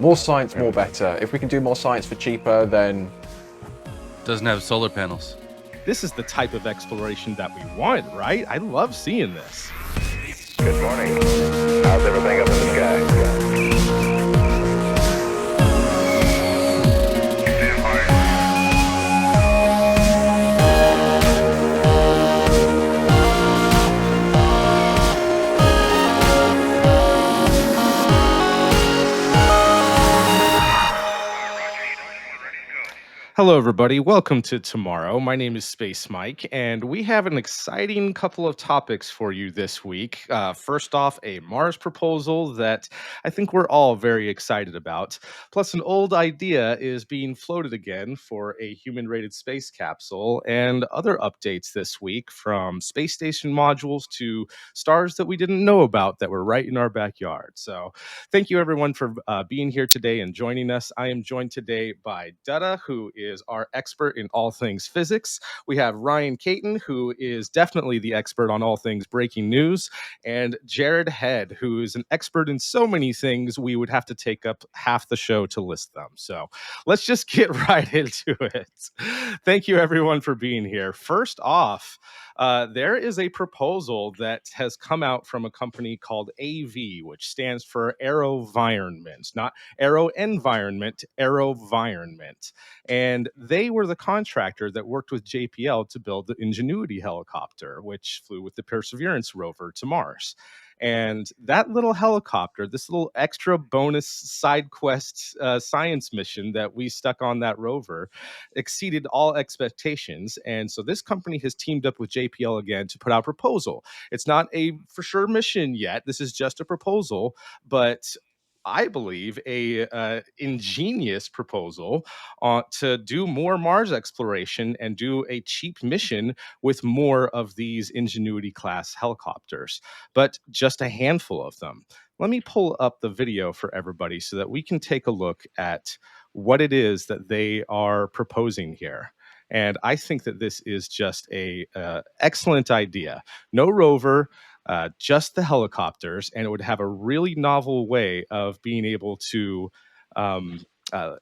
More science, more better. If we can do more science for cheaper, then... Doesn't have solar panels. This is the type of exploration that we want, right? I love seeing this. Good morning. How's everything up in the sky? Hello, everybody. Welcome to Tomorrow. My name is Space Mike, and we have an exciting couple of topics for you this week. First off, a Mars proposal that I think we're all very excited about. Plus, an old idea is being floated again for a human-rated space capsule, and other updates this week from space station modules to stars that we didn't know about that were right in our backyard. So thank you, everyone, for being here today and joining us. I am joined today by Dutta, who is our expert in all things physics. We have Ryan Caton, who is definitely the expert on all things breaking news, and Jared Head, who is an expert in so many things we would have to take up half the show to list them. So let's just get right into it. Thank you, everyone, for being here. First off, there is a proposal that has come out from a company called AV, which stands for AeroVironment, not Aero Environment, AeroVironment. And they were the contractor that worked with JPL to build the Ingenuity helicopter, which flew with the Perseverance rover to Mars. And that little helicopter, this little extra bonus side quest science mission that we stuck on that rover, exceeded all expectations. And so this company has teamed up with JPL again to put out a proposal. It's not a for sure mission yet. This is just a proposal, but I believe a ingenious proposal to do more Mars exploration and do a cheap mission with more of these Ingenuity class helicopters, but just a handful of them. Let me pull up the video for everybody so that we can take a look at what it is that they are proposing here. And I think that this is just a excellent idea. No rover, just the helicopters, and it would have a really novel way of being able to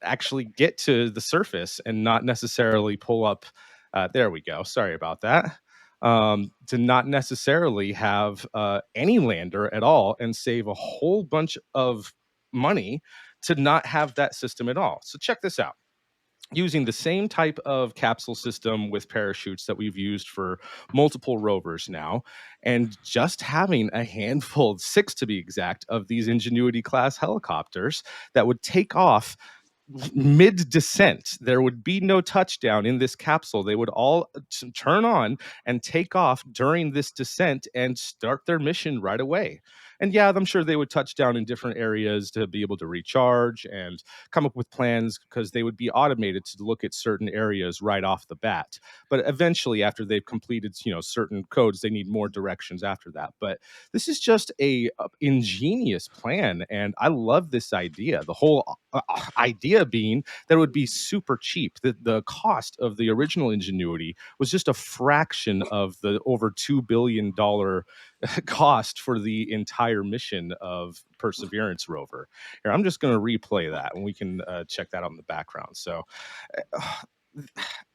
actually get to the surface and not necessarily pull up. There we go. Sorry about that. To not necessarily have any lander at all and save a whole bunch of money to not have that system at all. So check this out. Using the same type of capsule system with parachutes that we've used for multiple rovers now, and just having a handful, 6 to be exact, of these Ingenuity class helicopters that would take off mid descent. There would be no touchdown in this capsule. They would all turn on and take off during this descent and start their mission right away. And yeah, I'm sure they would touch down in different areas to be able to recharge and come up with plans, because they would be automated to look at certain areas right off the bat. But eventually, after they've completed, certain codes, they need more directions after that. But this is just a ingenious plan, and I love this idea. The whole idea being that it would be super cheap. The cost of the original Ingenuity was just a fraction of the over $2 billion cost for the entire mission of Perseverance rover. Here, I'm just going to replay that, and we can check that out in the background. So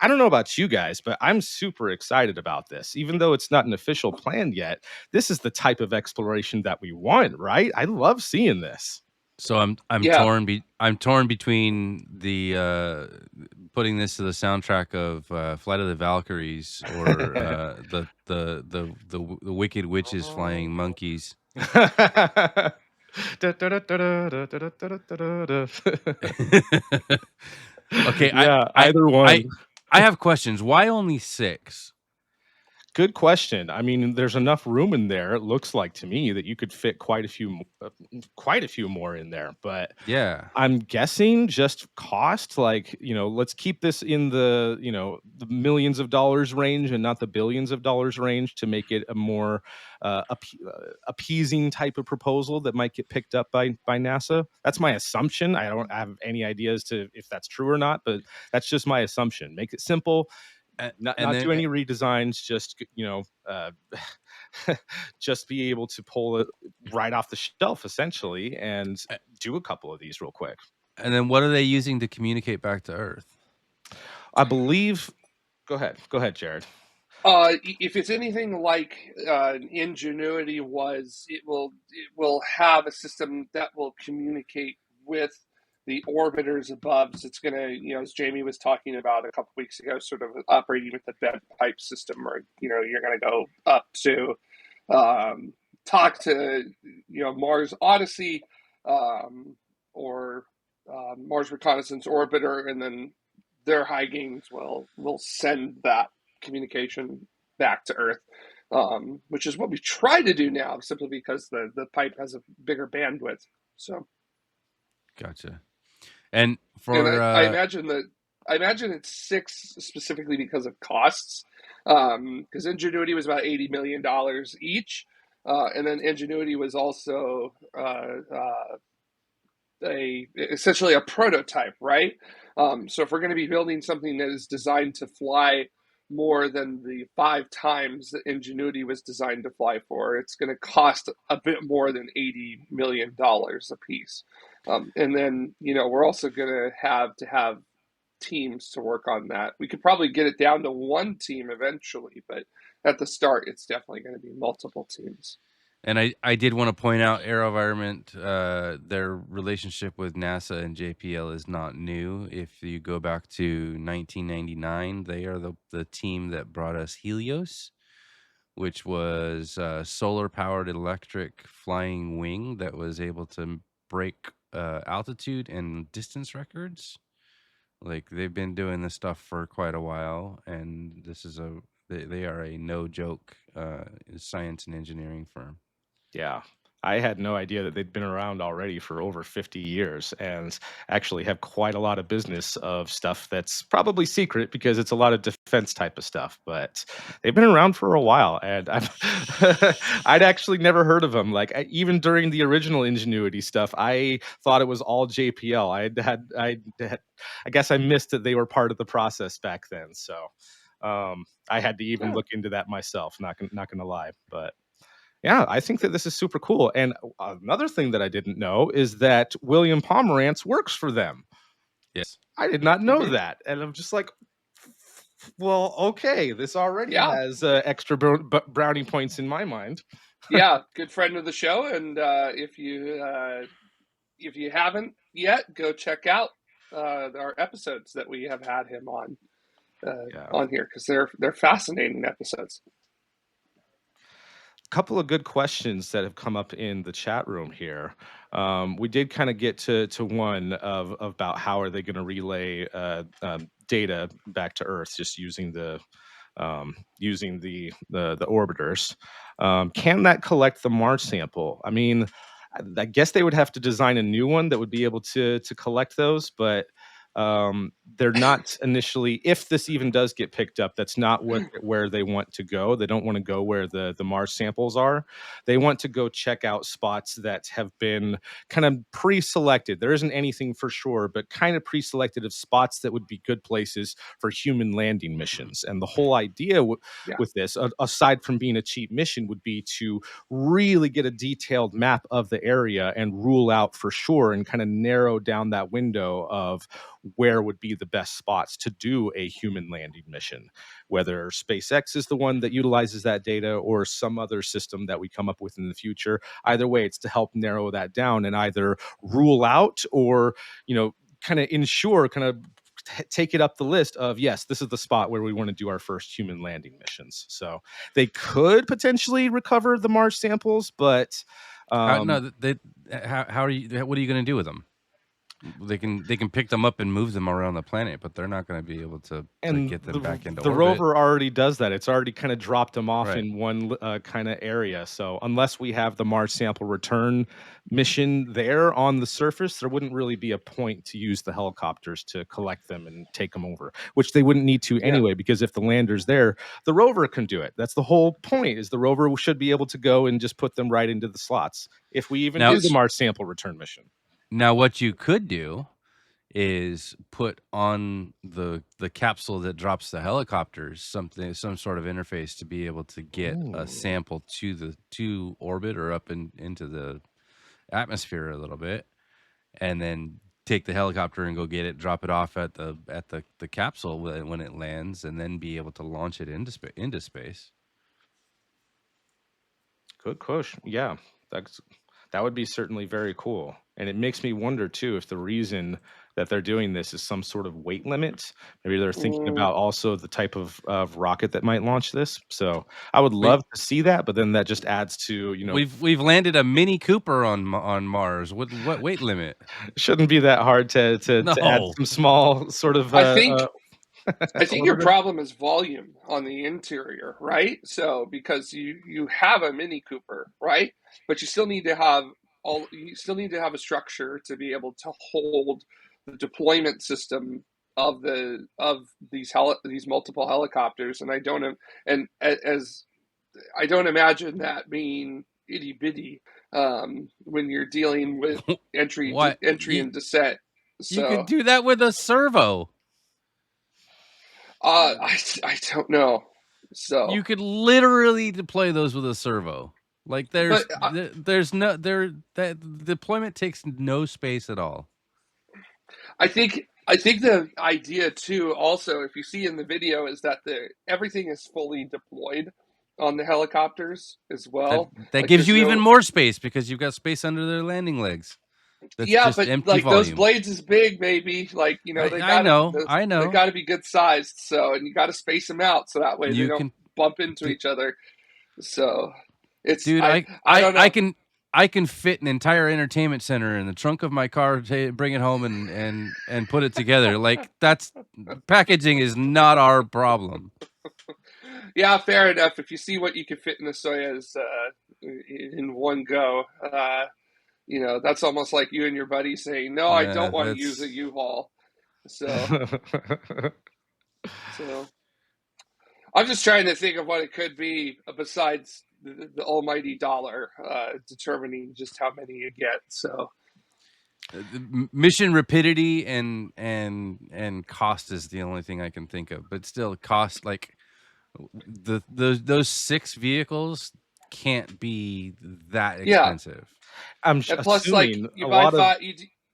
I don't know about you guys, but I'm super excited about this. Even though it's not an official plan yet, this is the type of exploration that we want, right? I love seeing this. So I'm Yeah. torn between the putting this to the soundtrack of Flight of the Valkyries or the Wicked Witches flying monkeys. Okay, yeah, either one. I have questions. Why only 6? Good question. I mean, there's enough room in there. It looks like to me that you could fit quite a few more in there. But Yeah. I'm guessing just cost. Like, let's keep this in the the millions of dollars range and not the billions of dollars range to make it a more appeasing type of proposal that might get picked up by NASA. That's my assumption. I don't have any idea as to if that's true or not, but that's just my assumption. Make it simple. Not do any redesigns, just just be able to pull it right off the shelf essentially and do a couple of these real quick. And then what are they using to communicate back to Earth? I believe. Go ahead, Jared. If it's anything like Ingenuity was, it will have a system that will communicate with the orbiters above. So it's going to, as Jamie was talking about a couple weeks ago, sort of operating with the bed pipe system, or you're going to go up to talk to Mars Odyssey or Mars Reconnaissance Orbiter, and then their high gains will send that communication back to Earth, which is what we try to do now, simply because the pipe has a bigger bandwidth. So, Gotcha. And I imagine it's 6 specifically because of costs, because Ingenuity was about $80 million each, and then Ingenuity was also essentially a prototype, right? So if we're going to be building something that is designed to fly more than the 5 times that Ingenuity was designed to fly for, it's going to cost a bit more than $80 million a piece. And then, we're also going to have teams to work on that. We could probably get it down to one team eventually, but at the start, it's definitely going to be multiple teams. And I did want to point out AeroVironment, their relationship with NASA and JPL is not new. If you go back to 1999, they are the team that brought us Helios, which was a solar-powered electric flying wing that was able to break altitude and distance records. Like, they've been doing this stuff for quite a while, and this is they are a no-joke science and engineering firm. Yeah. I had no idea that they'd been around already for over 50 years and actually have quite a lot of business of stuff that's probably secret because it's a lot of defense type of stuff, but they've been around for a while, and I'd actually never heard of them. Like, even during the original Ingenuity stuff, I thought it was all JPL. I guess I missed that they were part of the process back then. So I had to even look into that myself, not gonna lie, but yeah, I think that this is super cool. And another thing that I didn't know is that William Pomerantz works for them. Yes. I did not know that. And I'm just like, well, okay, this already has extra brownie points in my mind. Yeah, good friend of the show. And if you haven't yet, go check out our episodes that we have had him on here, because they're fascinating episodes. Couple of good questions that have come up in the chat room here. We did kind of get to one of about how are they going to relay data back to Earth just using the orbiters. Can that collect the Mars sample? I mean, I guess they would have to design a new one that would be able to collect those, but they're not initially, if this even does get picked up, that's not where they want to go. They don't want to go where the Mars samples are. They want to go check out spots that have been kind of pre-selected. There isn't anything for sure, but kind of pre-selected of spots that would be good places for human landing missions. And the whole idea with this, aside from being a cheap mission, would be to really get a detailed map of the area and rule out for sure and kind of narrow down that window of where would be the best spots to do a human landing mission, whether SpaceX is the one that utilizes that data or some other system that we come up with in the future. Either way, it's to help narrow that down and either rule out or, kind of ensure, kind of take it up the list of, yes, this is the spot where we want to do our first human landing missions. So they could potentially recover the Mars samples, but what are you going to do with them? They can pick them up and move them around the planet, but they're not going to be able to get them back into the orbit. rover already does that. It's already kind of dropped them off in one kind of area. So unless we have the Mars sample return mission there on the surface, there wouldn't really be a point to use the helicopters to collect them and take them over, which they wouldn't need to anyway, because if the lander's there, the rover can do it. That's the whole point, is the rover should be able to go and just put them right into the slots if we even do the Mars sample return mission. Now, what you could do is put on the capsule that drops the helicopters some sort of interface to be able to get a Ooh. sample to orbit or up into the atmosphere a little bit, and then take the helicopter and go get it, drop it off at the capsule when it lands, and then be able to launch it into space. Good push. Yeah, that would be certainly very cool. And it makes me wonder too if the reason that they're doing this is some sort of weight limit. Maybe they're thinking Mm, about also the type of rocket that might launch this. So I would We love to see that, but then that just adds to, we've landed a Mini Cooper on Mars. What weight limit? shouldn't be that hard to add No. some small sort of I think I think your orbiter. problem is volume on the interior, right? So because you have a Mini Cooper, right? But you still need to have a structure to be able to hold the deployment system of these multiple helicopters, and as I don't imagine that being itty bitty when you're dealing with What? entry and descent. You could So do that with a servo. I don't know. So, You could literally deploy those with a servo. Like but there's no there that deployment takes no space at all. I think the idea too, also, if you see in the video, is that everything is fully deployed on the helicopters as That well. that Like gives there's you even no, more space because you've got space under their landing legs. That's yeah, just but empty like those volume. blades is big, maybe. Like I know, I they know. gotta be good sized. So, and you got to space them out so that way they You don't can, bump into d- each other. So, it's dude. I don't know. I can fit an entire entertainment center in the trunk of my car, bring it home, and put it together. Like that's packaging is not our problem. Yeah, fair enough. If you see what you can fit in the Soyuz in one go, that's almost like you and your buddy saying, "No, I Yeah, don't want to use a that's U-Haul." So, so I'm just trying to think of what it could be besides the almighty dollar determining just how many you get. So, mission rapidity and cost is the only thing I can think of. But still, cost like those 6 vehicles can't be that yeah, expensive. I'm and plus, like assuming you a buy lot of five,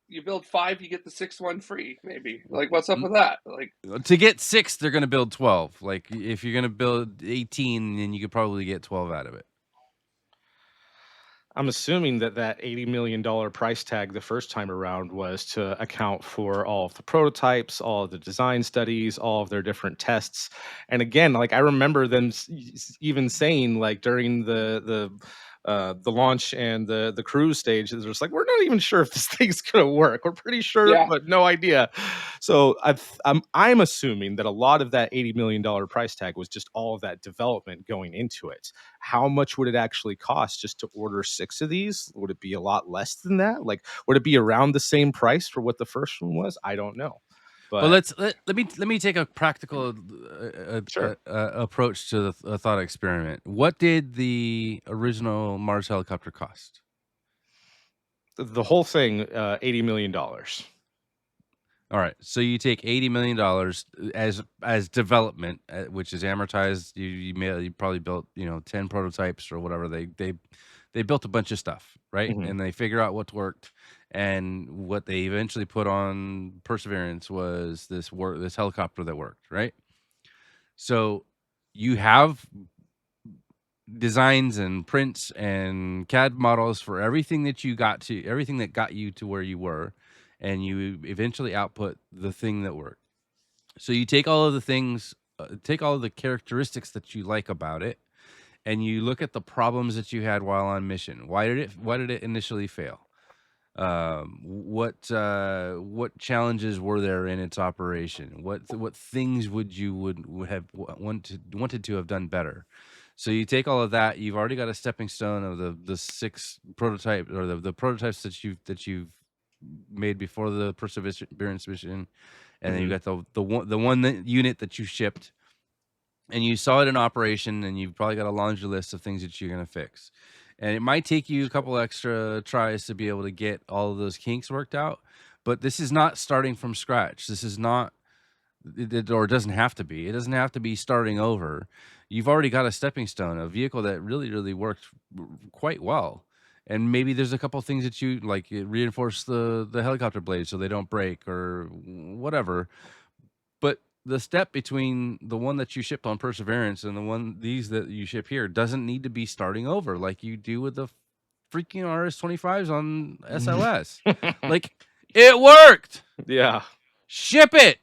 you build 5, you get the 6th one free. Maybe like what's up with that? Like, To get 6, they're going to build 12. Like if you're going to build 18, then you could probably get 12 out of it. I'm assuming that $80 million price tag the first time around was to account for all of the prototypes, all of the design studies, all of their different tests. And again, like I remember them even saying, like during the launch and the cruise stage, it's just like we're not even sure if this thing's gonna work. We're pretty sure, yeah, but no idea. So I'm assuming that a lot of that $80 million price tag was just all of that development going into it. How much would it actually cost just to order 6 of these? Would it be a lot less than that? Like, would it be around the same price for what the first one was? I don't know. Well, But let me take a practical sure. approach to the thought experiment. What did the original Mars helicopter cost? The whole thing, $80 million. All right, so you take $80 million as development, which is amortized. You probably built 10 prototypes or whatever. They built a bunch of stuff, right? Mhm. And they figure out what's worked. And what they eventually put on Perseverance was this helicopter that worked, right? So you have designs and prints and CAD models for everything that got you to where you were, and you eventually output the thing that worked. So you take all of the things, take all of the characteristics that you like about it, and you look at the problems that you had while on mission. Why did it initially fail? What challenges were there in its operation? What things would have wanted to have done better? So you take all of that. You've already got a stepping stone of the 6 prototype or the prototypes that you've made before the Perseverance mission, and then you Mhm. got the one unit that you shipped, and you saw it in operation, and you've probably got a laundry list of things that you're going to fix. And it might take you a couple extra tries to be able to get all of those kinks worked out, But this is not starting from scratch. This is not, or it doesn't have to be. It doesn't have to be starting over. You've already got a stepping stone, a vehicle that really, really worked quite well. And maybe there's a couple things that you like, reinforce the helicopter blades so they don't break or whatever. But the step between the one that you shipped on Perseverance and these that you ship here doesn't need to be starting over like you do with the freaking RS-25s on SLS. Like, it worked. Yeah. Ship it.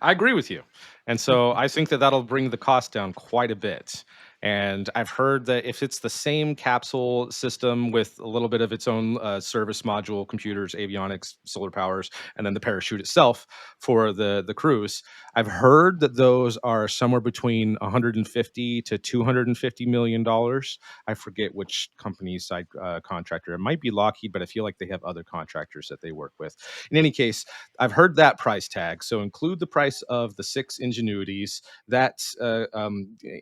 I agree with you. And so I think that that'll bring the cost down quite a bit. And I've heard that if it's the same capsule system with a little bit of its own service module, computers, avionics, solar powers, and then the parachute itself for the cruise, I've heard that those are somewhere between 150 to 250 million dollars. I forget which company's side contractor. It might be Lockheed, but I feel like they have other contractors that they work with. In any case, I've heard that price tag. So include the price of the 6 Ingenuities, that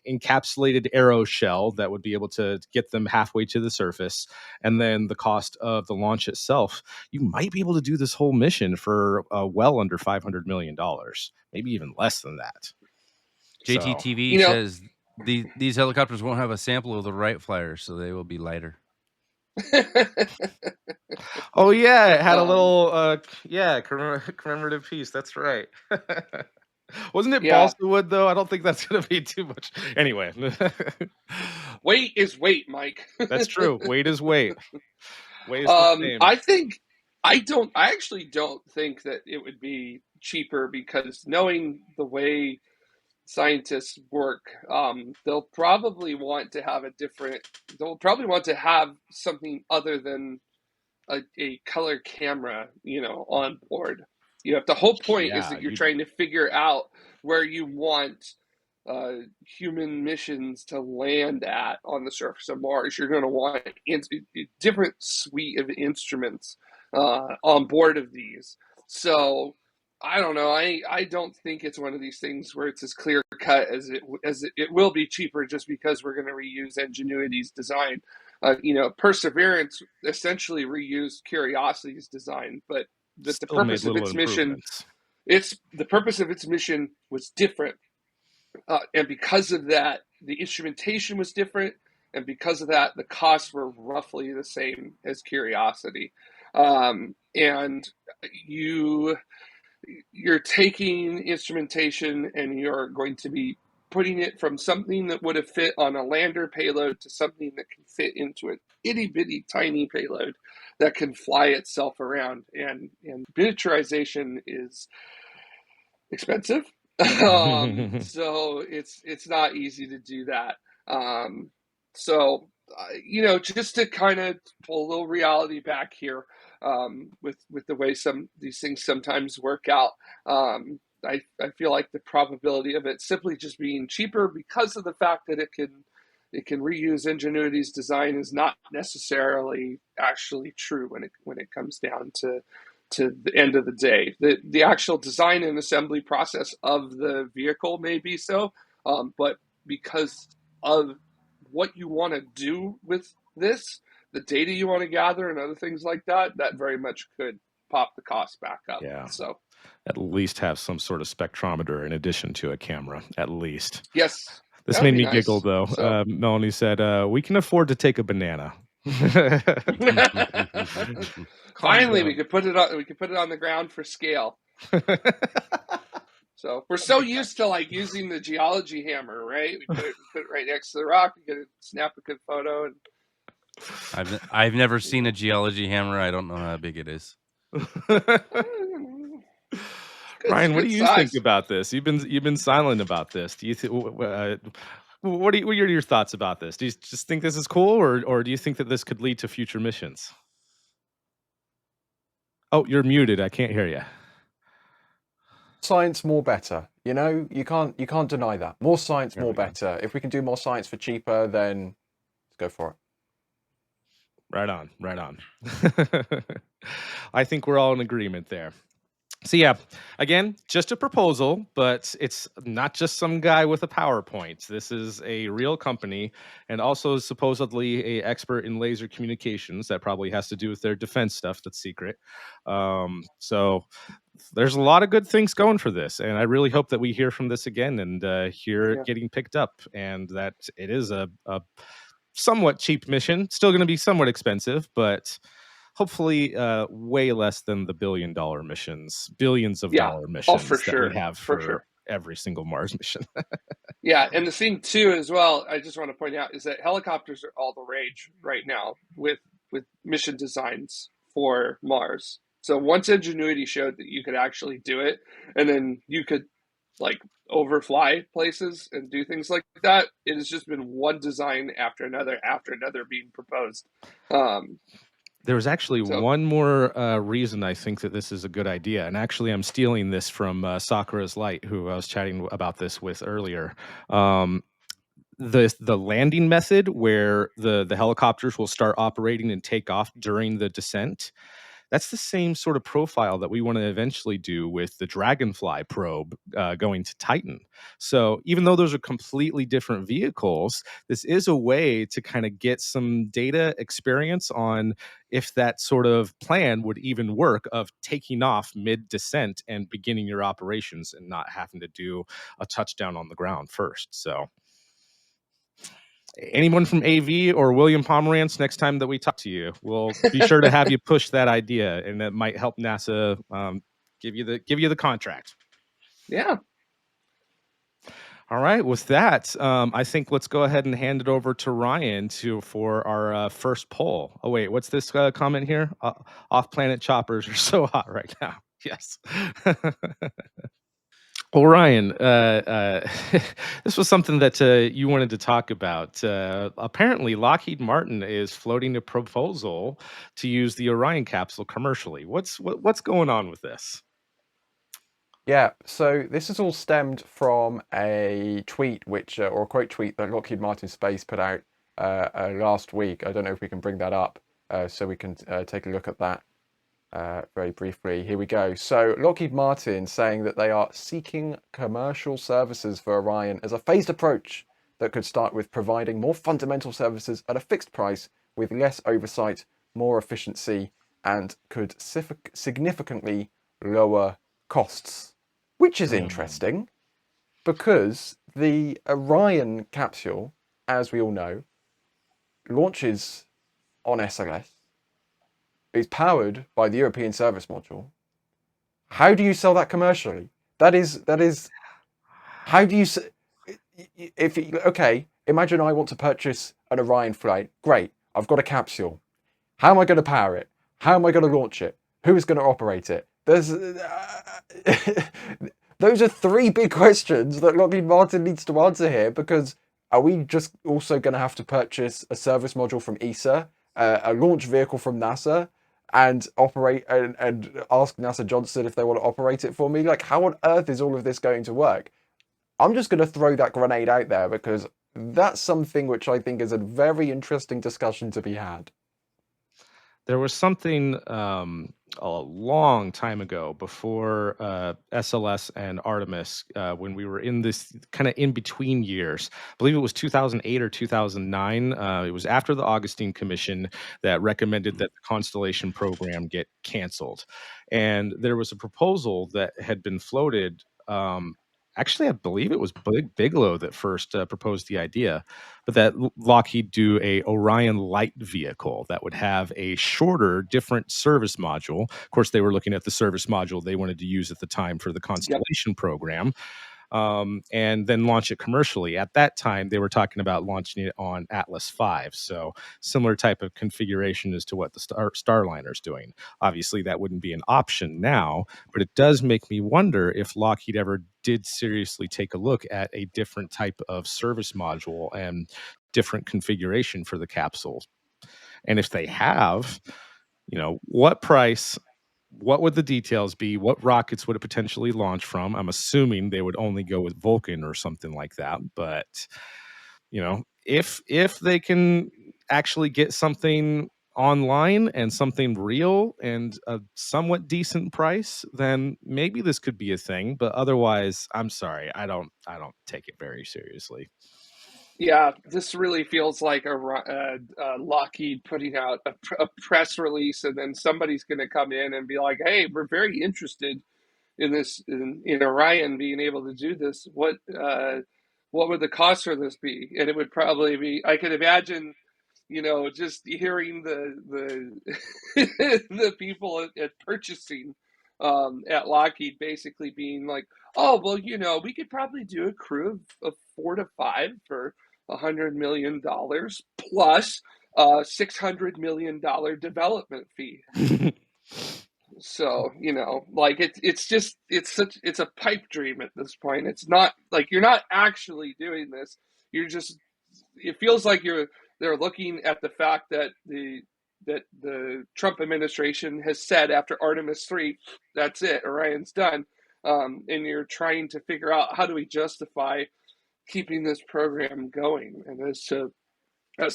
encapsulated aero shell that would be able to get them halfway to the surface, and then the cost of the launch itself. You might be able to do this whole mission for well under $500 million, maybe even less than that. So, JTTV says these helicopters won't have a sample of the Wright Flyer, so they will be lighter. oh yeah, it had a little commemorative piece. That's right. Wasn't it balsa wood though? I don't think that's going to be too much. Anyway, weight is weight, Mike. That's true. Weight is weight. Weight is the same. I actually don't think that it would be cheaper, because knowing the way scientists work, they'll probably want to have something other than a color camera, on board. The whole point is that you're trying to figure out where you want human missions to land at on the surface of Mars. You're going to want a different suite of instruments on board of these. So I don't know. I don't think it's one of these things where it's as clear cut as it will be cheaper just because we're going to reuse Ingenuity's design. Perseverance essentially reused Curiosity's design, but the purpose of its mission, the purpose of its mission was different, and because of that, the instrumentation was different, and because of that, the costs were roughly the same as Curiosity, and you're taking instrumentation and you're going to be putting it from something that would have fit on a lander payload to something that can fit into an itty-bitty tiny payload that can fly itself around. And miniaturization is expensive. So it's not easy to do that. Just to kind of pull a little reality back here, with the way these things sometimes work out, I feel like the probability of it simply just being cheaper because of the fact that it can reuse Ingenuity's design is not necessarily actually true when it comes down to the end of the day. The actual design and assembly process of the vehicle may be so, but because of what you want to do with this, the data you want to gather and other things like that very much could pop the cost back up. Yeah. So at least have some sort of spectrometer in addition to a camera, at least. Yes. This made me giggle though. So, Melanie said, we can afford to take a banana. Finally, we could put it on the ground for scale. So we're so used to using the geology hammer, right? We put it right next to the rock. We get snap a good photo. And I've never seen a geology hammer. I don't know how big it is. Ryan, what do you think about this? You've been silent about this. Do you what are your thoughts about this? Do you just think this is cool, or do you think that this could lead to future missions? Oh, you're muted. I can't hear you. Science more better. You can't deny that. More science, more better. If we can do more science for cheaper, then let's go for it. Right on. I think we're all in agreement there. So yeah, again, just a proposal, but it's not just some guy with a PowerPoint. This is a real company, and also supposedly a expert in laser communications. That probably has to do with their defense stuff that's secret. So there's a lot of good things going for this, and I really hope that we hear from this again and hear it Yeah. getting picked up, and that it is a somewhat cheap mission. Still going to be somewhat expensive, but hopefully way less than the billion-dollar missions, billions of Yeah. dollar Oh, for missions that we sure. have For for sure. every single Mars mission. Yeah, and the thing too, as well, I just want to point out is that helicopters are all the rage right now with mission designs for Mars. So once Ingenuity showed that you could actually do it, and then you could like overfly places and do things like that, it has just been one design after another being proposed. There was actually So one more reason I think that this is a good idea, and actually I'm stealing this from Sakura's Light, who I was chatting about this with earlier. Um, the landing method where the helicopters will start operating and take off during the descent, that's the same sort of profile that we want to eventually do with the Dragonfly probe going to Titan. So even though those are completely different vehicles, this is a way to kind of get some data experience on if that sort of plan would even work of taking off mid descent and beginning your operations and not having to do a touchdown on the ground first. So anyone from AV or William Pomerantz, next time that we talk to you, we'll be sure to have you push that idea, and that might help NASA give you the contract. yeah. All right, with that, I think let's go ahead and hand it over to Ryan for our first poll. Oh wait, what's this comment here? Off-planet choppers are so hot right now. Yes. Well, Ryan, this was something that you wanted to talk about. Apparently, Lockheed Martin is floating a proposal to use the Orion capsule commercially. What's going on with this? Yeah, so this has all stemmed from a tweet, or a quote tweet that Lockheed Martin Space put out last week. I don't know if we can bring that up so we can take a look at that very briefly. Here we go. So Lockheed Martin saying that they are seeking commercial services for Orion as a phased approach that could start with providing more fundamental services at a fixed price with less oversight, more efficiency, and could significantly lower costs. Which is interesting because the Orion capsule, as we all know, launches on SLS. It's powered by the European service module. How do you sell that commercially? That is. How do you? Okay, imagine I want to purchase an Orion flight. Great, I've got a capsule. How am I going to power it? How am I going to launch it? Who is going to operate it? Those are three big questions that Lockheed Martin needs to answer here, because are we just also going to have to purchase a service module from ESA, a launch vehicle from NASA, and operate and ask NASA Johnson if they want to operate it for me? Like, how on earth is all of this going to work? I'm just going to throw that grenade out there because that's something which I think is a very interesting discussion to be had. There was something a long time ago before SLS and Artemis when we were in this kind of in between years. I believe it was 2008 or 2009. It was after the Augustine Commission that recommended that the Constellation program get canceled. And there was a proposal that had been floated. Actually, I believe it was Bigelow that first proposed the idea, but that Lockheed do a Orion light vehicle that would have a shorter, different service module. Of course, they were looking at the service module they wanted to use at the time for the Yep. Constellation program, and then launch it commercially. At that time, they were talking about launching it on Atlas V, so similar type of configuration as to what the Starliner's doing. Obviously, that wouldn't be an option now, but it does make me wonder if Lockheed ever did seriously take a look at a different type of service module and different configuration for the capsules. And if they have, what price, what would the details be? What rockets would it potentially launch from? I'm assuming they would only go with Vulcan or something like that. But if they can actually get something online and something real and a somewhat decent price, then maybe this could be a thing. But otherwise, I'm sorry, I don't take it very seriously. Yeah, this really feels like Lockheed putting out a press release, and then somebody's going to come in and be like, "Hey, we're very interested in this in Orion being able to do this. What would the cost for this be?" And it would probably be. I could imagine, just hearing the people at purchasing at Lockheed basically being like, "Oh, well, we could probably do a crew of 4 to 5 for $100 million plus $600 million development fee." So, like it's a pipe dream at this point. It's not like you're not actually doing this. It feels like they're looking at the fact that the Trump administration has said after Artemis 3, that's it, Orion's done. And you're trying to figure out, how do we justify keeping this program going? And as to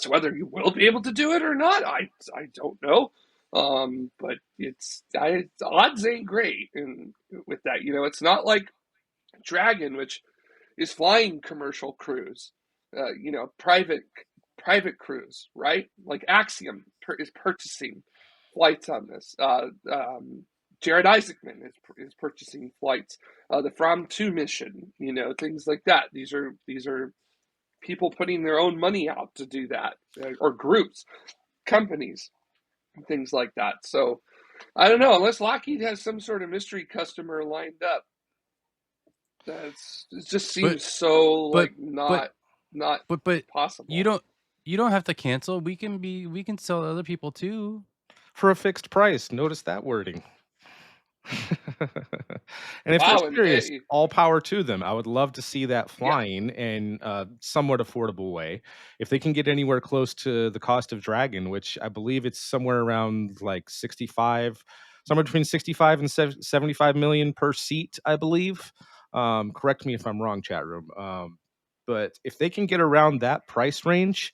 whether you will be able to do it or not, I don't know. But odds ain't great, and with that, it's not like Dragon, which is flying commercial crews, private crews, right? Like Axiom is purchasing flights on this. Jared Isaacman is purchasing flights. The From 2 mission, things like that. These are people putting their own money out to do that, or groups, companies, things like that. So I don't know, unless Lockheed has some sort of mystery customer lined up. It just seems not possible. You don't have to cancel. We can sell to other people too For a fixed price. Notice that wording. And if Wow, they're and serious, hey, all power to them. I would love to see that flying in a somewhat affordable way. If they can get anywhere close to the cost of Dragon, which I believe it's somewhere around like 65, somewhere between 65 and 75 million per seat, I believe. Correct me if I'm wrong, chat room. But if they can get around that price range,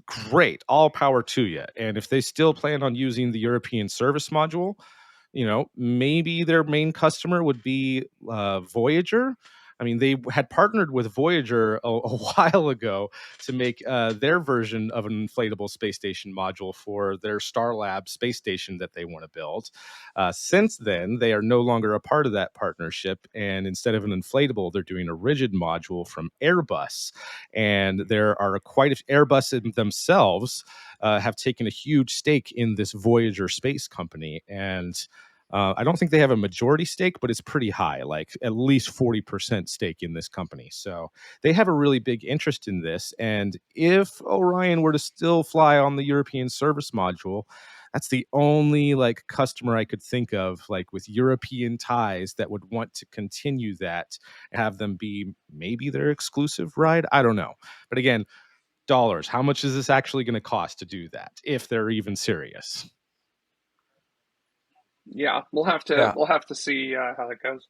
great, all power to you. And if they still plan on using the European service module, maybe their main customer would be Voyager. I mean, they had partnered with Voyager a while ago to make their version of an inflatable space station module for their Starlab space station that they want to build. Since then, they are no longer a part of that partnership. And instead of an inflatable, they're doing a rigid module from Airbus. And there are Airbus themselves have taken a huge stake in this Voyager space company. And I don't think they have a majority stake, but it's pretty high, like at least 40% stake in this company. So they have a really big interest in this. And if Orion were to still fly on the European service module, that's the only like customer I could think of, like with European ties, that would want to continue that and have them be maybe their exclusive ride. I don't know. But again, dollars. How much is this actually going to cost to do that, if they're even serious? yeah, we'll have to see how that goes.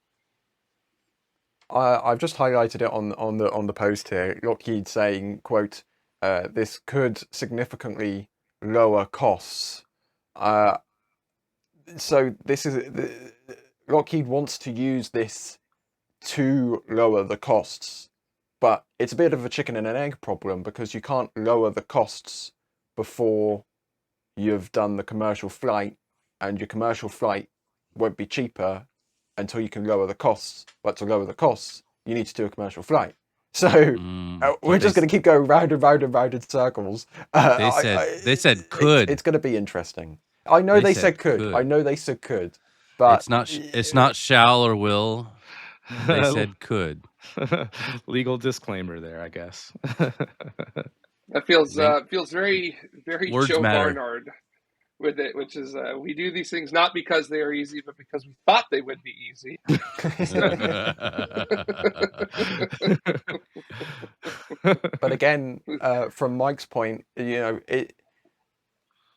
I've just highlighted it on the post here. Lockheed saying, quote, this could significantly lower costs. So this is Lockheed wants to use this to lower the costs, but it's a bit of a chicken and an egg problem, because you can't lower the costs before you've done the commercial flight, and your commercial flight won't be cheaper until you can lower the costs. But to lower the costs, you need to do a commercial flight. So we're just going to keep going round and round and round in circles. They said could. It's going to be interesting. I know they said could. I know they said could, but it's not shall or will. They said could. Legal disclaimer there, I guess. That feels very, very Words Joe matter. Barnard with it, which is we do these things not because they are easy, but because we thought they would be easy. But again, from Mike's point,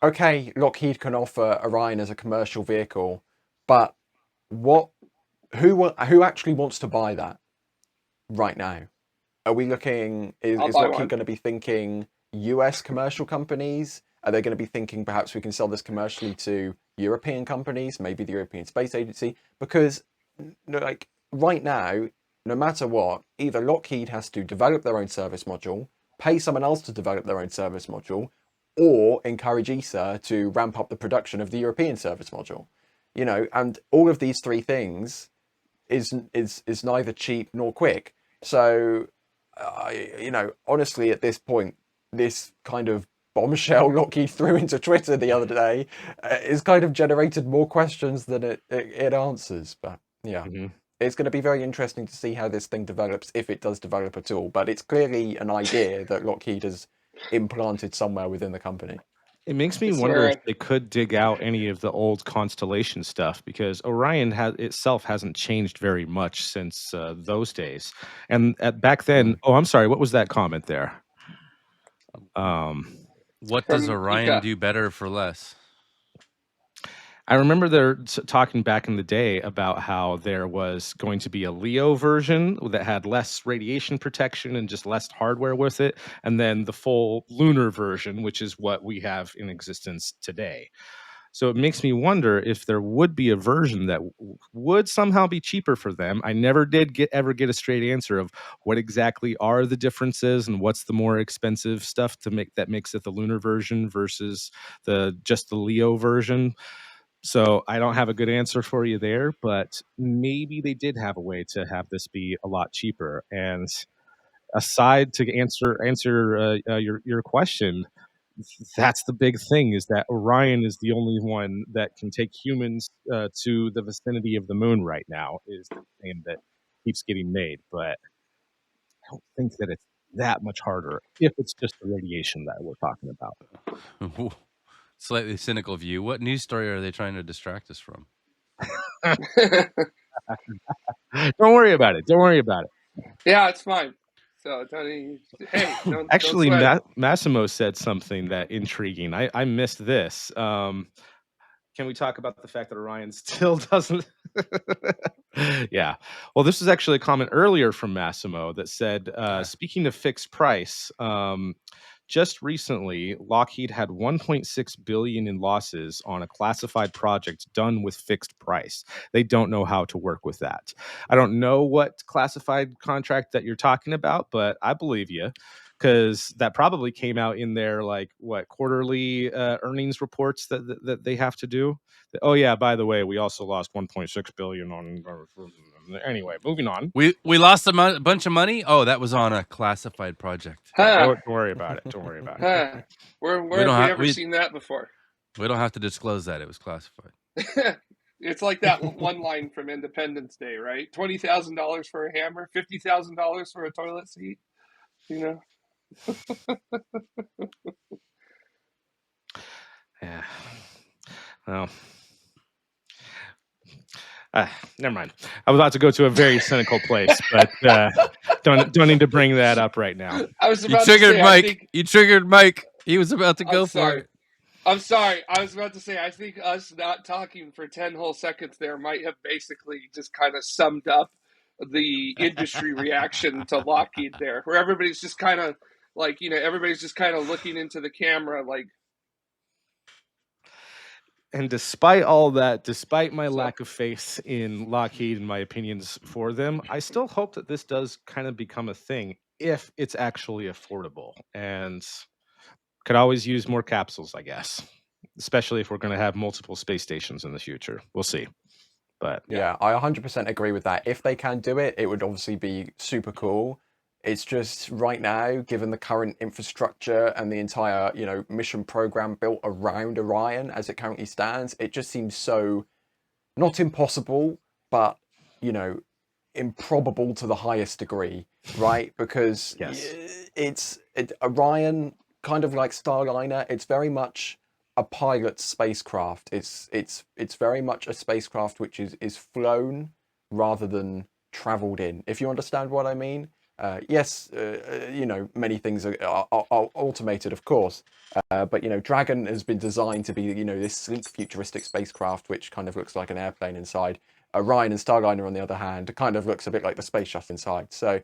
okay, Lockheed can offer Orion as a commercial vehicle, but who actually wants to buy that right now? Are we looking? Is Lockheed going to be thinking US commercial companies Are they going to be thinking perhaps we can sell this commercially to European companies, maybe the European Space Agency? Because like right now, no matter what, either Lockheed has to develop their own service module, pay someone else to develop their own service module, or encourage ESA to ramp up the production of the European service module. And all of these three things is neither cheap nor quick. So, honestly, at this point, this kind of bombshell Lockheed threw into Twitter the other day is kind of generated more questions than it answers. But yeah, it's going to be very interesting to see how this thing develops, if it does develop at all. But it's clearly an idea that Lockheed has implanted somewhere within the company. It makes me wonder if they could dig out any of the old Constellation stuff, because Orion itself hasn't changed very much since those days. And back then, oh, I'm sorry, what was that comment there? What does Orion do better for less? I remember they're talking back in the day about how there was going to be a LEO version that had less radiation protection and just less hardware with it, and then the full lunar version, which is what we have in existence today. So it makes me wonder if there would be a version that would somehow be cheaper for them. I never did ever get a straight answer of what exactly are the differences and what's the more expensive stuff that makes it the lunar version versus just the LEO version. So I don't have a good answer for you there, but maybe they did have a way to have this be a lot cheaper. And aside to answer your question, that's the big thing, is that Orion is the only one that can take humans to the vicinity of the moon right now, is the claim that keeps getting made. But I don't think that it's that much harder if it's just the radiation that we're talking about. Slightly cynical view. What news story are they trying to distract us from? Don't worry about it. Don't worry about it. Yeah, it's fine. So, Tony, hey, actually, don't Massimo said something that intriguing. I missed this. Can we talk about the fact that Orion still doesn't? Yeah. Well, this is actually a comment earlier from Massimo that said, speaking of fixed price, just recently, Lockheed had 1.6 billion in losses on a classified project done with fixed price. They don't know how to work with that. I don't know what classified contract that you're talking about, but I believe you, because that probably came out in their quarterly earnings reports that they have to do. Oh yeah, by the way, we also lost 1.6 billion on. Anyway, moving on. We lost a bunch of money. Oh, that was on a classified project. Don't worry about it. Don't worry about it. Where have we ever seen that before? We don't have to disclose that it was classified. It's like that one line from Independence Day, right? $20,000 for a hammer, $50,000 for a toilet seat. You know. Yeah. Well. Never mind. I was about to go to a very cynical place, but don't need to bring that up right now. I was about you triggered to say, Mike. You triggered Mike. He was about to go for it. I'm sorry. I was about to say, I think us not talking for 10 whole seconds there might have basically just kind of summed up the industry reaction to Lockheed there, where everybody's just kind of everybody's just kind of looking into the camera like. And despite all that, despite my lack of faith in Lockheed and my opinions for them, I still hope that this does kind of become a thing if it's actually affordable, and could always use more capsules, I guess, especially if we're going to have multiple space stations in the future. We'll see. But yeah, I 100% agree with that. If they can do it, it would obviously be super cool. It's just right now, given the current infrastructure and the entire, mission program built around Orion as it currently stands, it just seems so not impossible, but, improbable to the highest degree, right? Because it's Orion, kind of like Starliner, it's very much a pilot spacecraft. It's very much a spacecraft which is flown rather than traveled in, if you understand what I mean. Yes, many things are automated, of course, but Dragon has been designed to be, this sleek, futuristic spacecraft which kind of looks like an airplane inside. Orion and Starliner, on the other hand, kind of looks a bit like the space shuttle inside. So,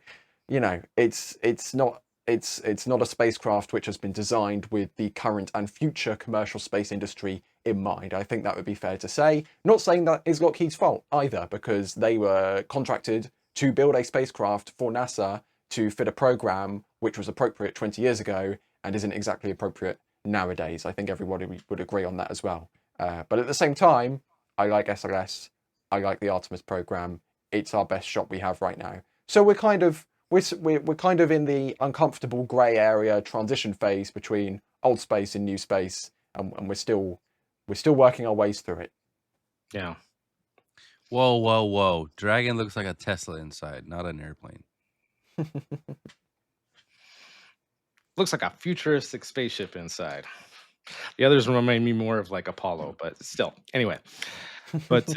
it's not it's not a spacecraft which has been designed with the current and future commercial space industry in mind. I think that would be fair to say. Not saying that is Lockheed's fault either, because they were contracted to build a spacecraft for NASA to fit a program which was appropriate 20 years ago and isn't exactly appropriate nowadays. I think everybody would agree on that as well. But at the same time, I like SLS. I like the Artemis program. It's our best shot we have right now. So we're kind of in the uncomfortable grey area transition phase between old space and new space, and we're still working our ways through it. Yeah. Whoa, whoa, whoa! Dragon looks like a Tesla inside, not an airplane. Looks like a futuristic spaceship inside. The others remind me more of like Apollo, but still. Anyway. But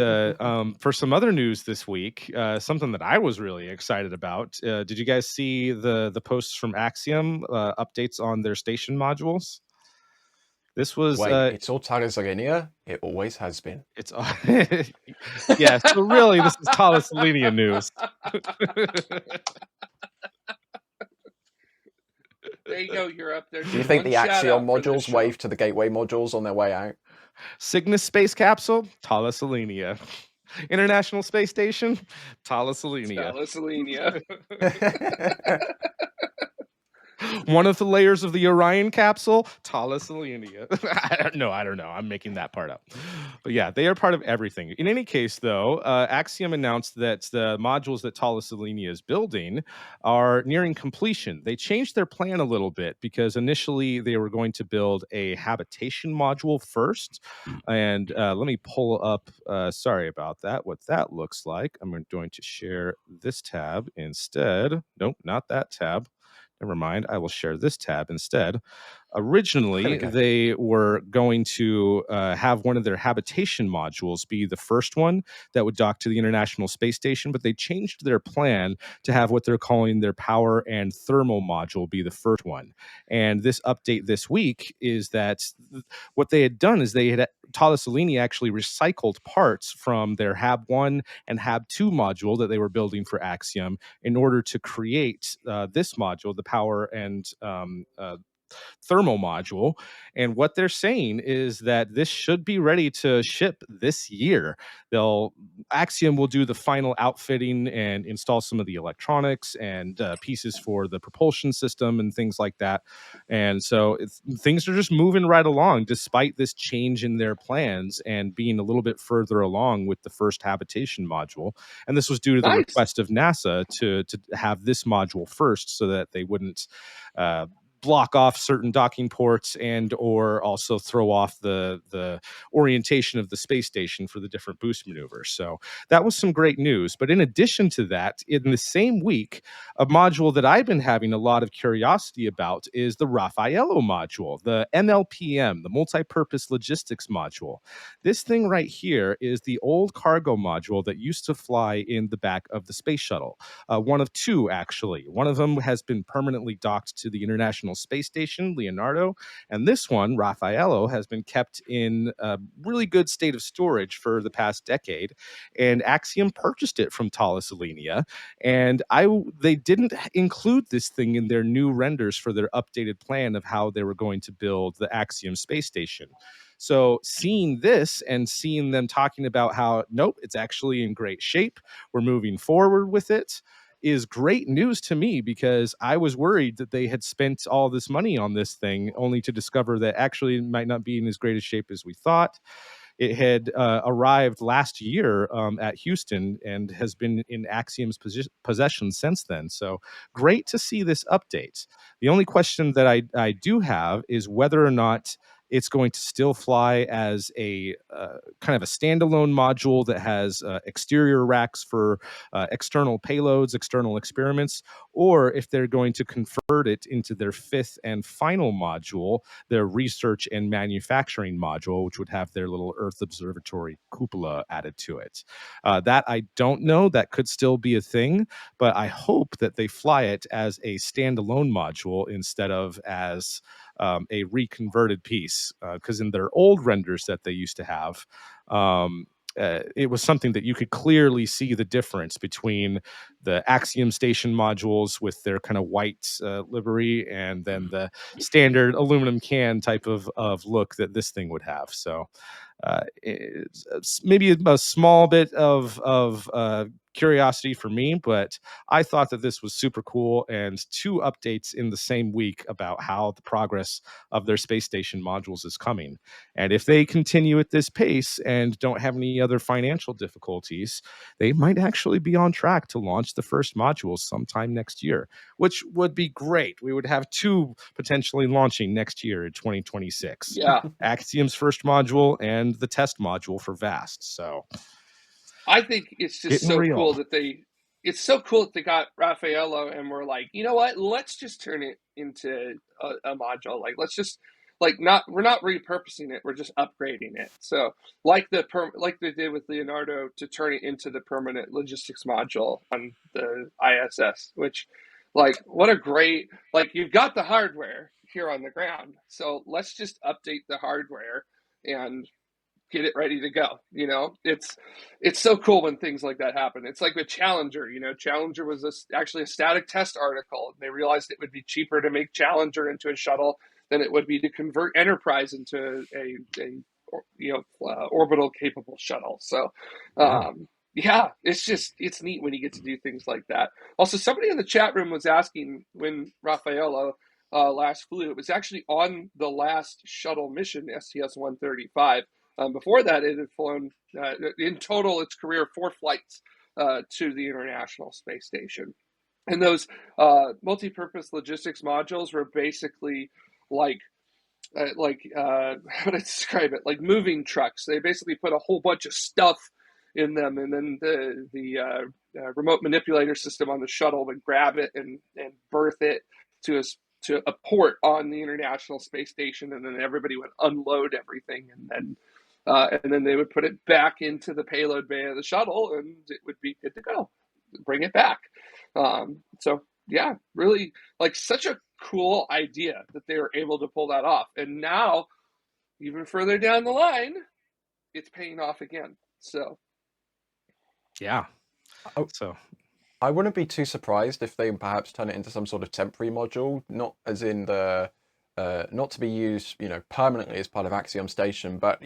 for some other news this week, something that I was really excited about. Did you guys see the posts from Axiom updates on their station modules? This was Wait, it's all Thales Alenia? It always has been. it's yeah. So really, this is Thales Alenia news. There you go, Europe. There's Do you think one the Axiom shout-out for this modules show. wave to the Gateway modules on their way out? Cygnus space capsule, Thales Alenia. International Space Station, Thales Alenia. Thales Alenia. One of the layers of the Orion capsule, Thales Alenia. I don't know. I'm making that part up. But yeah, they are part of everything. In any case, though, Axiom announced that the modules that Thales Alenia is building are nearing completion. They changed their plan a little bit because initially they were going to build a habitation module first. And let me pull up, sorry about that, what that looks like. I'm going to share this tab instead. Nope, not that tab. Never mind. I will share this tab instead. Originally, they were going to have one of their habitation modules be the first one that would dock to the International Space Station, but they changed their plan to have what they're calling their power and thermal module be the first one. And this update this week is that what they had done is Thales Alenia actually recycled parts from their HAB 1 and HAB 2 module that they were building for Axiom in order to create this module, the power and thermal module. And what they're saying is that this should be ready to ship this year. Axiom will do the final outfitting and install some of the electronics and pieces for the propulsion system and things like that. And so things are just moving right along despite this change in their plans and being a little bit further along with the first habitation module. And this was due to the request of NASA to have this module first so that they wouldn't block off certain docking ports and or also throw off the orientation of the space station for the different boost maneuvers. So that was some great news. But in addition to that, in the same week, a module that I've been having a lot of curiosity about is the Raffaello module, the MLPM, the multi-purpose logistics module. This thing right here is the old cargo module that used to fly in the back of the space shuttle. One of two, actually. One of them has been permanently docked to the International Space Station, Leonardo, and this one, Raffaello, has been kept in a really good state of storage for the past decade, and Axiom purchased it from Thales Alenia, and they didn't include this thing in their new renders for their updated plan of how they were going to build the Axiom space station. So seeing this and seeing them talking about how, nope, it's actually in great shape, we're moving forward with it, is great news to me, because I was worried that they had spent all this money on this thing only to discover that actually it might not be in as great a shape as we thought. It had arrived last year at Houston and has been in Axiom's possession since then. So great to see this update. The only question that I do have is whether or not it's going to still fly as a kind of a standalone module that has exterior racks for external payloads, external experiments, or if they're going to convert it into their fifth and final module, their research and manufacturing module, which would have their little Earth observatory cupola added to it. That I don't know. That could still be a thing, but I hope that they fly it as a standalone module instead of as a reconverted piece, because in their old renders that they used to have, it was something that you could clearly see the difference between the Axiom station modules with their kind of white livery and then the standard aluminum can type of look that this thing would have. So it's maybe a small bit of curiosity for me, but I thought that this was super cool. And 2 updates in the same week about how the progress of their space station modules is coming. And if they continue at this pace and don't have any other financial difficulties, they might actually be on track to launch the first modules sometime next year, which would be great. We would have 2 potentially launching next year in 2026. Yeah. Axiom's first module and the test module for VAST. So I think it's just getting so real. cool that it's so cool that they got Raffaello and we're like, you know what? Let's just turn it into a module. Like, let's just we're not repurposing it. We're just upgrading it. So like they did with Leonardo to turn it into the permanent logistics module on the ISS, which what a great, you've got the hardware here on the ground. So let's just update the hardware and get it ready to go. It's so cool when things like that happen. It's like with Challenger. Challenger was actually a static test article. They realized it would be cheaper to make Challenger into a shuttle than it would be to convert Enterprise into a orbital capable shuttle. So it's neat when you get to do things like that. Also, somebody in the chat room was asking when Raffaello last flew. It was actually on the last shuttle mission, STS-135. Before that, it had flown, in total, its career, 4 flights to the International Space Station. And those multi-purpose logistics modules were basically how would I describe it? Like moving trucks. They basically put a whole bunch of stuff in them, and then the remote manipulator system on the shuttle would grab it and berth it to a port on the International Space Station, and then everybody would unload everything, and then they would put it back into the payload bay of the shuttle, and it would be good to go. Bring it back. Really, such a cool idea that they were able to pull that off. And now, even further down the line, it's paying off again. So, yeah. So I wouldn't be too surprised if they perhaps turn it into some sort of temporary module, not as in the not to be used, permanently as part of Axiom Station, but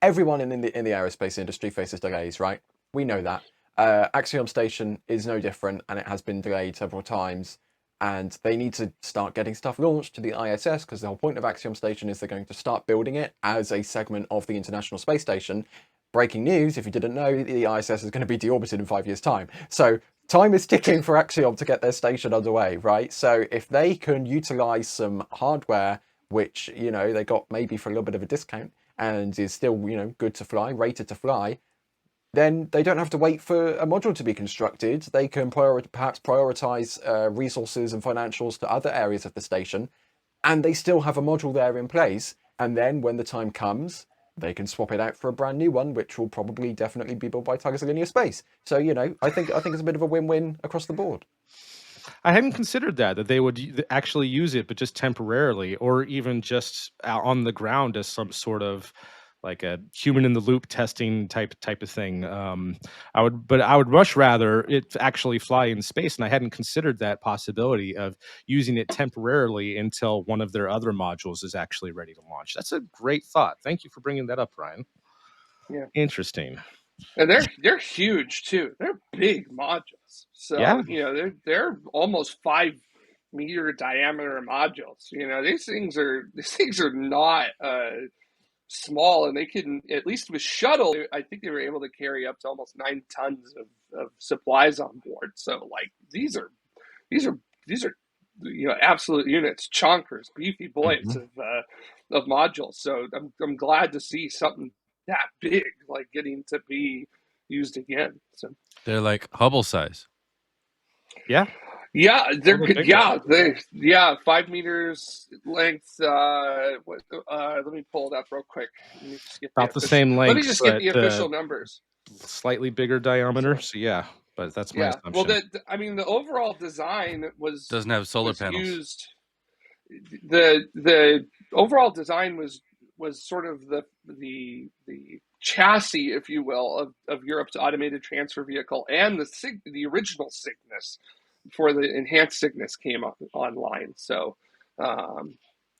everyone in the aerospace industry faces delays, right? We know that. Axiom Station is no different, and it has been delayed several times, and they need to start getting stuff launched to the ISS, because the whole point of Axiom Station is they're going to start building it as a segment of the International Space Station. Breaking news, if you didn't know, the ISS is going to be deorbited in 5 years' time. So time is ticking for Axiom to get their station underway, right? So if they can utilize some hardware, which, they got maybe for a little bit of a discount and is still, good to fly, rated to fly, then they don't have to wait for a module to be constructed. They can perhaps prioritize resources and financials to other areas of the station, and they still have a module there in place. And then when the time comes, they can swap it out for a brand new one, which will probably definitely be built by Thales Alenia Space. So, I think it's a bit of a win-win across the board. I hadn't considered that they would actually use it, but just temporarily, or even just out on the ground as some sort of like a human in the loop testing type of thing. I would much rather it actually fly in space, and I hadn't considered that possibility of using it temporarily until one of their other modules is actually ready to launch. That's a great thought. Thank you for bringing that up, Ryan. Yeah, interesting. And they're huge too. They're big modules. So they're almost 5-meter diameter modules. These things are not small, and they can, at least with Shuttle, I think they were able to carry up to almost 9 tons of supplies on board. So these are absolute units, chonkers, beefy boys of modules. So I'm glad to see something that big getting to be used again. So they're like Hubble size. Yeah, they're good. Yeah, 5 meters length. Let me pull it up real quick. Let me just get about the same length. Let me just get the official numbers. Slightly bigger diameter. So yeah, but that's my assumption. Well, the overall design doesn't have solar panels. Used, the overall design was sort of the chassis, if you will, of Europe's automated transfer vehicle, and the original Cygnus before the enhanced Cygnus came online. So,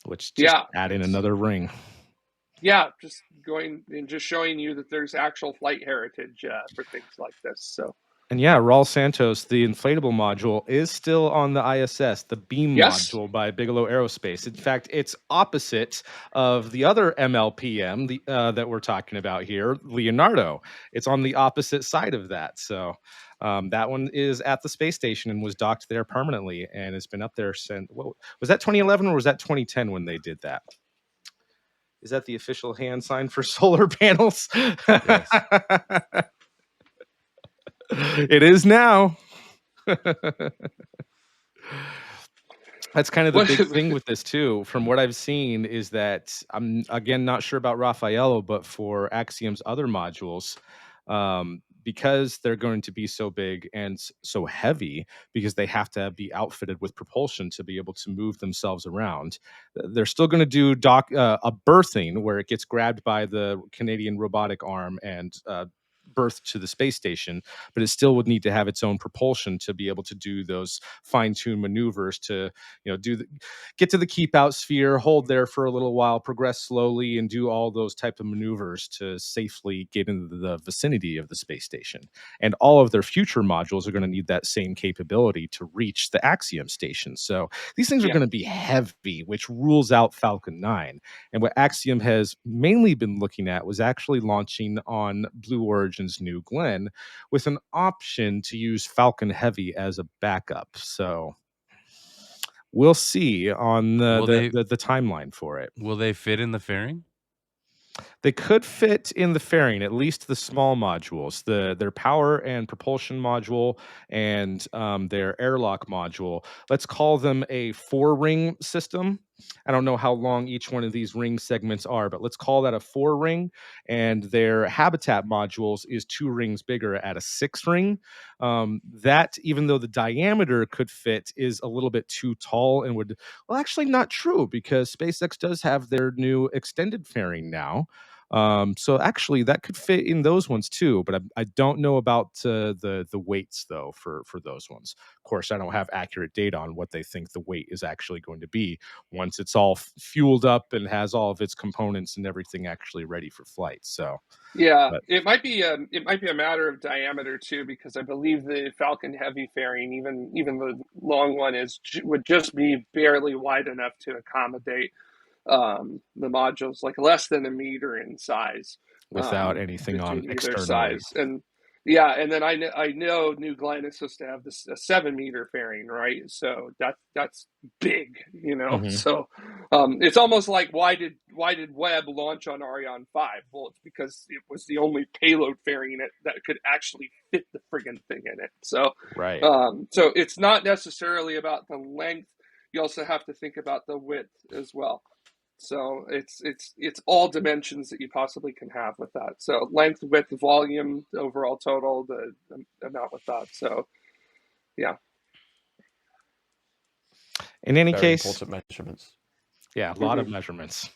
which just add in it's another ring. just going and just showing you that there's actual flight heritage for things like this. So, And yeah, Raul Santos, the inflatable module, is still on the ISS, the beam yes, module by Bigelow Aerospace. In fact, it's opposite of the other MLPM that we're talking about here, Leonardo. It's on the opposite side of that. So that one is at the space station and was docked there permanently and has been up there since, what, was that 2011 or was that 2010 when they did that? Is that the official hand sign for solar panels? Yes. It is now. That's kind of the big thing with this too. From what I've seen is that I'm again not sure about Raffaello, but for Axiom's other modules, because they're going to be so big and so heavy, because they have to be outfitted with propulsion to be able to move themselves around. They're still going to do a berthing where it gets grabbed by the Canadian robotic arm and berthed to the space station, but it still would need to have its own propulsion to be able to do those fine-tuned maneuvers to, get to the keep out sphere, hold there for a little while, progress slowly, and do all those type of maneuvers to safely get into the vicinity of the space station. And all of their future modules are going to need that same capability to reach the Axiom station. So these things are going to be heavy, which rules out Falcon 9. And what Axiom has mainly been looking at was actually launching on Blue Origin's New Glenn with an option to use Falcon Heavy as a backup. So we'll see on the timeline for it. Will they fit in the fairing? They could fit in the fairing, at least the small modules, their power and propulsion module and their airlock module. Let's call them a 4-ring system. I don't know how long each one of these ring segments are, but let's call that a 4-ring. And their habitat modules is 2 rings bigger at a 6-ring. That, even though the diameter could fit, is a little bit too tall and would, well, actually not true, because SpaceX does have their new extended fairing now. So actually that could fit in those ones too, but I don't know about the weights though for those ones. Of course, I don't have accurate data on what they think the weight is actually going to be once it's all fueled up and has all of its components and everything actually ready for flight. So it might be a matter of diameter too, because I believe the Falcon Heavy fairing, even the long one, would just be barely wide enough to accommodate the modules, like less than a meter in size, without anything on externally. size. And then I know New Glenn is supposed to have a 7-meter fairing, right? So that's big, Mm-hmm. So it's almost like why did Webb launch on Orion 5? Well, it's because it was the only payload fairing that could actually fit the friggin' thing in it. So right. So it's not necessarily about the length. You also have to think about the width as well. So it's all dimensions that you possibly can have with that. So length, width, volume, overall total, the amount with that. So yeah. In any Very case, important measurements. Yeah, a lot of measurements.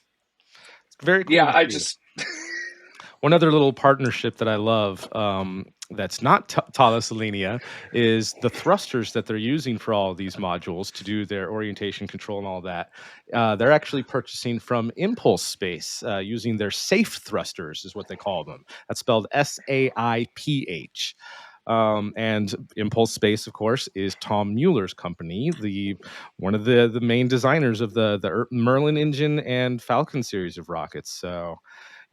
It's very cool. Yeah, one other little partnership that I love that's not Thales Alenia is the thrusters that they're using for all of these modules to do their orientation control and all that. They're actually purchasing from Impulse Space using their safe thrusters is what they call them. That's spelled SAIPH. And Impulse Space, of course, is Tom Mueller's company, one of the main designers of the Merlin engine and Falcon series of rockets. So,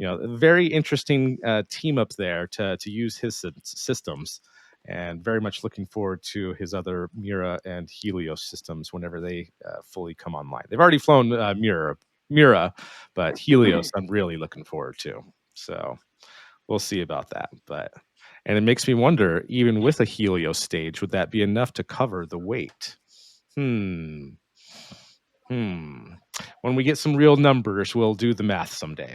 a very interesting team up there to use his systems, and very much looking forward to his other Mira and Helios systems whenever they fully come online. They've already flown Mira, but Helios I'm really looking forward to. So we'll see about that. And it makes me wonder, even with a Helios stage, would that be enough to cover the weight? When we get some real numbers, we'll do the math someday.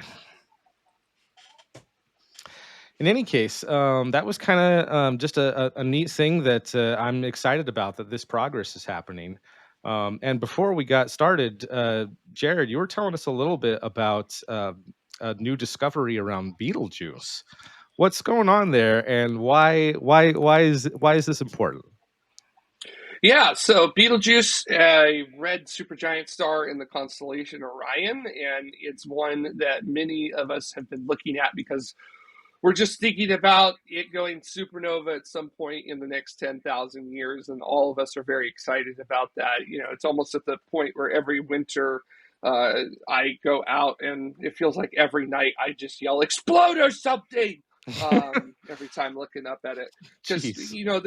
In any case, that was kind of just a neat thing that I'm excited about, that this progress is happening. And before we got started, Jared, you were telling us a little bit about a new discovery around Betelgeuse. What's going on there, and why is this important? Yeah, so Betelgeuse, a red supergiant star in the constellation Orion, and it's one that many of us have been looking at because we're just thinking about it going supernova at some point in the next 10,000 years, and all of us are very excited about that. You know, it's almost at the point where every winter I go out, and it feels like every night I just yell, "Explode or something!" Every time looking up at it. Because, Jeez. you know,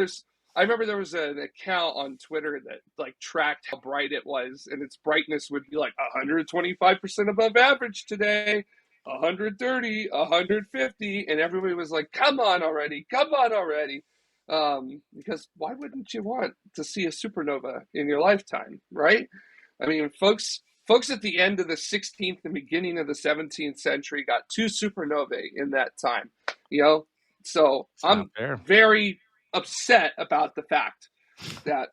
I remember there was an account on Twitter that like tracked how bright it was, and its brightness would be like 125% above average today. 130, 150, and everybody was like, come on already, because why wouldn't you want to see a supernova in your lifetime, right? I mean, folks at the end of the 16th and beginning of the 17th century got 2 supernovae in that time, you know? So It's not I'm fair. very upset about the fact that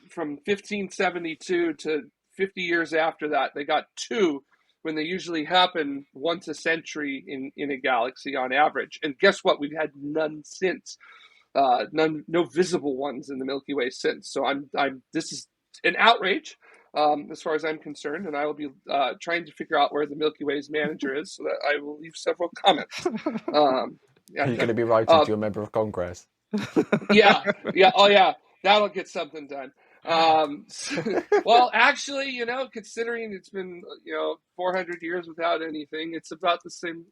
from 1572 to 50 years after that, they got 2 when they usually happen once a century in a galaxy on average. And guess what? We've had none since. No visible ones in the Milky Way since. So this is an outrage as far as I'm concerned, and I will be trying to figure out where the Milky Way's manager is so that I will leave several comments. You're going to be writing to your member of Congress. Yeah. Oh, yeah. That'll get something done. Well, actually, you know, considering it's been, 400 years without anything, it's about the same.